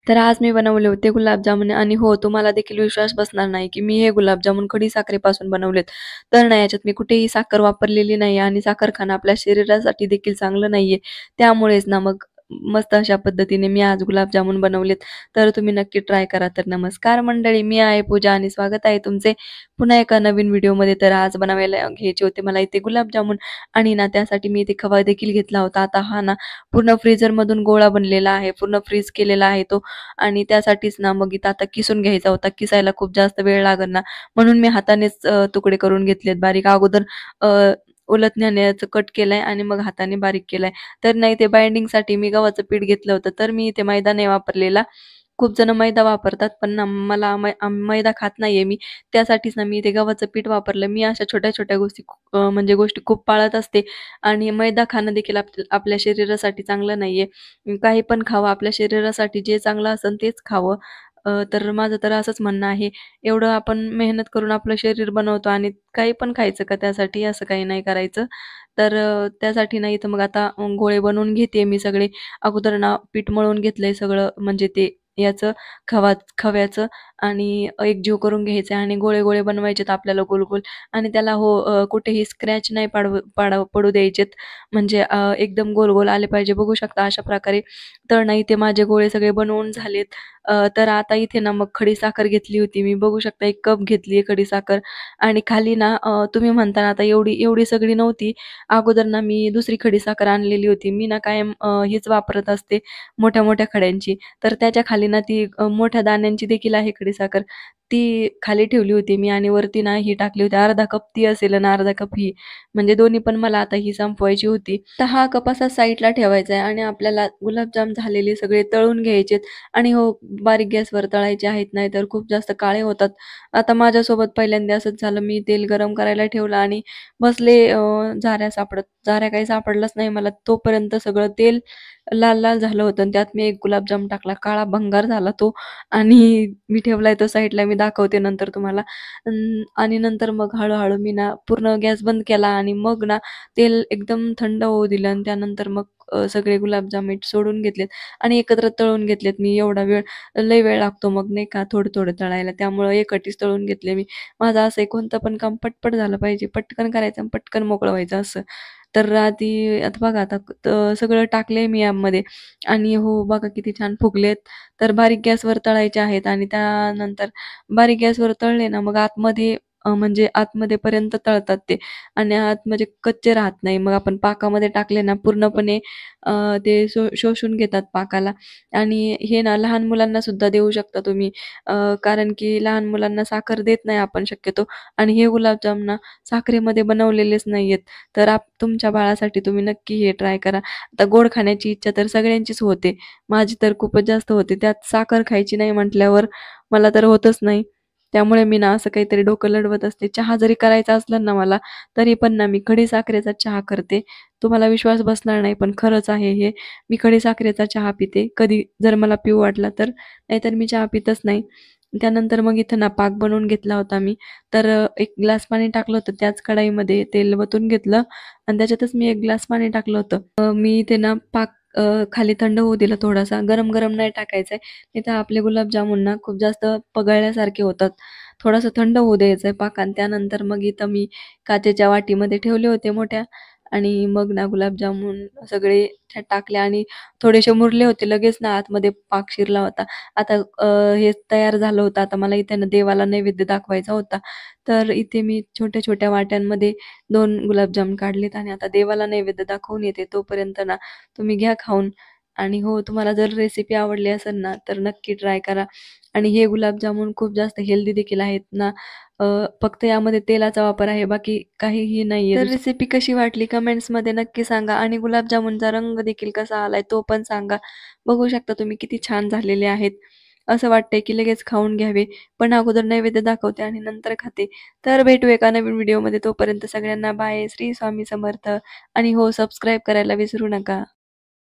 तर आज मी बनवले होते गुलाबजामुन आणि हो, तुम्हाला देखील विश्वास बसणार नाही, की मी हे गुलाबजामुन खडी साखरेपासून बनवलेत. तर ना याच्यात मी कुठेही साखर वापरलेली नाही आणि साखर खाणं आपल्या शरीरासाठी देखील चांगलं नाहीये. त्यामुळेच ना मग मस्त अशा पद्धतीने मी आज गुलाबजामुन बनवलेत. तर तुम्ही नक्की ट्राय करा. तर नमस्कार मंडळी, मी आहे पूजा आणि स्वागत आहे तुमचे पुन्हा एका नवीन व्हिडिओमध्ये. तर आज बनवायला घ्यायचे होते मला इथे गुलाबजामुन आणि ना त्यासाठी मी इथे खवा देखील घेतला होता. आता हा ना पूर्ण फ्रीझरमधून गोळा बनलेला आहे, पूर्ण फ्रीज केलेला आहे तो आणि त्यासाठीच ना मग इथं आता किसून घ्यायचा होता. किसायला खूप जास्त वेळ लागेल ना, म्हणून मी हातानेच तुकडे करून घेतलेत बारीक. अगोदर उलथण्याने याचं कट केलाय आणि मग हाताने बारीक केलाय. तर नाही ते बाइंडिंगसाठी मी गव्हाचं पीठ घेतलं होतं, तर मी इथे मैदा नाही वापरलेला. खूप जण मैदा वापरतात, पण ना मला मैदा खात नाहीये मी. त्यासाठीच ना मी इथे गव्हाचं पीठ वापरलं. मी अशा छोट्या-छोट्या गोष्टी म्हणजे गोष्टी खूप पाळत असते आणि मैदा खाणं देखील आपल्या शरीरासाठी चांगलं नाहीये. काही पण खावं, आपल्या शरीरासाठी जे चांगलं असेल तेच खावं. तर माझं तर असंच म्हणणं आहे. एवढं आपण मेहनत करून आपलं शरीर बनवतो आणि काही पण खायचं का त्यासाठी? असं काही नाही करायचं. तर त्यासाठी नाही तर मग आता गोळे बनवून घेते मी सगळे. अगोदर ना पीठ मळून घेतलंय सगळं म्हणजे ते याचं खव्याचं आणि एकजीव करून घ्यायचं आणि गोळे-गोळे बनवायचेत आपल्याला गोल-गोल आणि त्याला हो कुठेही स्क्रॅच नाही पडू द्यायचेत. म्हणजे एकदम गोल-गोल आले पाहिजे. बघू शकता अशा प्रकारे. तर ना इथे माझे गोळे सगळे बनवून झालेत. तर आता इथे ना मग खडी साखर घेतली होती मी. बघू शकता 1 कप घेतली आहे खडी साखर आणि खाली ना तुम्ही म्हणता ना आता एवढी एवढी सगळी नव्हती. अगोदर ना मी दुसरी खडी साखर आणलेली होती. मी ना कायम हीच वापरत असते मोठ्या-मोठ्या खड्यांची. तर त्याच्या खाली ना ती मोठ्या दाण्यांची देखील आहे खडी साखर. ती खाली ठेवली होती मी आणि वरती ना ही टाकली होती. अर्धा कप ती असेल आणि अर्धा कप ही. म्हणजे दोन्ही पण मला आता ही संपवायची होती. तर हा कप असा साईडला ठेवायचा आहे आणि आपल्याला गुलाबजाम झालेले सगळे तळून घ्यायचेत आणि हो, बारीक गॅसवर तळायचे आहेत, नाहीतर खूप जास्त काळे होतात. आता माझ्यासोबत पहिल्यांदा असंच झालं. मी तेल गरम करायला ठेवलं आणि बसले झाऱ्या सापडत. झाऱ्या काही सापडलाच नाही मला. तोपर्यंत सगळं तेल लाल-लाल झालं होतं आणि त्यात मी एक गुलाबजाम टाकला. काळा भंगार झाला तो आणि मी ठेवलाय तो साईडला. मी दाखवते नंतर तुम्हाला. आणि नंतर मग हळू मी ना पूर्ण गॅस बंद केला आणि मग ना तेल एकदम थंड होऊ दिलं आणि त्यानंतर मग सगळे गुलाबजाम मी सोडून घेतलेत आणि एकत्र तळून घेतलेत मी. एवढा वेळ लय वेळ लागतो मग नाही का थोडं-थोडं तळायला. त्यामुळं एकटीच तळून घेतले मी. माझं असं आहे कोणतं पण काम पटपट झालं पाहिजे. पटकन करायचं आणि पटकन मोकळं व्हायचं असं. तर आधी आता बघा आता सगळं टाकलंय मी यामध्ये आणि हो बघा किती छान फुगलेत. तर बारीक गॅसवर तळायचे आहेत आणि त्यानंतर बारीक गॅसवर तळले ना मग आतमध्ये म्हणजे आतमध्ये पर्यंत तळतात ते आणि आत म्हणजे कच्चे राहत नाही. मग आपण पाकामध्ये टाकले ना पूर्णपणे ते शोषून घेतात पाकाला आणि हे ना लहान मुलांना सुद्धा देऊ शकता तुम्ही. कारण की लहान मुलांना साखर देत नाही आपण शक्यतो आणि हे गुलाबजाम ना साखरेमध्ये बनवलेलेच नाहीयेत. तर तुमच्या बाळासाठी तुम्ही नक्की हे ट्राय करा. आता गोड खाण्याची इच्छा तर सगळ्यांचीच होते. माझी तर खूपच जास्त होते. त्यात साखर खायची नाही म्हटल्यावर मला तर होतच नाही. त्यामुळे मी ना असं काहीतरी डोकं लढवत असते. चहा जरी करायचा असला ना मला, तरी पण ना मी खडी साखरेचा चहा करते. तुम्हाला विश्वास बसणार नाही, पण खरंच आहे हे. मी खडी साखरेचा चहा पिते. कधी जर मला पिऊ वाटला तर. नाहीतर मी चहा पितच नाही. त्यानंतर मग इथं ना पाक बनवून घेतला होता मी. तर 1 ग्लास पाणी टाकलं होतं. त्याच कढईमध्ये तेल वतून घेतलं आणि त्याच्यातच मी 1 ग्लास पाणी टाकलं होतं. मी ते ना पाक खाली थंड होऊ दिला थोडासा. गरम-गरम नाही टाकायचा आहे. नाहीतर आपले गुलाबजामुन ना खूप जास्त पगळल्यासारखे होतात. थोडंसं थंड होऊ द्यायचं आहे पाक आणि त्यानंतर मग इथं मी काचेच्या वाटीमध्ये ठेवले होते मोठ्या आणि मग ना गुलाबजामुन सगळे त्यात टाकले आणि थोडेसे मुरले होते. लगेच ना आतमध्ये पाक शिरला होता. आता हे तयार झालं होतं. आता मला इथे ना देवाला नैवेद्य दाखवायचा होता. तर इथे मी छोट्या-छोट्या वाट्यांमध्ये 2 गुलाबजाम काढलेत आणि आता देवाला नैवेद्य दाखवून येते. तोपर्यंत ना तुम्ही घ्या खाऊन आणि हो, तुम्हाला जर रेसिपी आवडली असेल ना, तर नक्की ट्राय करा आणि हे गुलाबजामुन खूप जास्त हेल्दी देखील आहेत ना. फक्त यामध्ये तेलाचा वापर आहे, बाकी काहीही नाहीये. तर रेसिपी कशी वाटली कमेंट्समध्ये नक्की सांगा आणि गुलाबजामुनचा रंग देखील कसा आलाय तो पण सांगा. बघू शकता तुम्ही किती छान झालेले आहेत. असं वाटतंय की लगेच खाऊन घ्यावे, पण अगोदर नैवेद्य दाखवते आणि नंतर खाते. तर भेटू एका नवीन व्हिडिओमध्ये. तोपर्यंत सगळ्यांना बाय. श्री स्वामी समर्थ आणि हो, सबस्क्राईब करायला विसरू नका.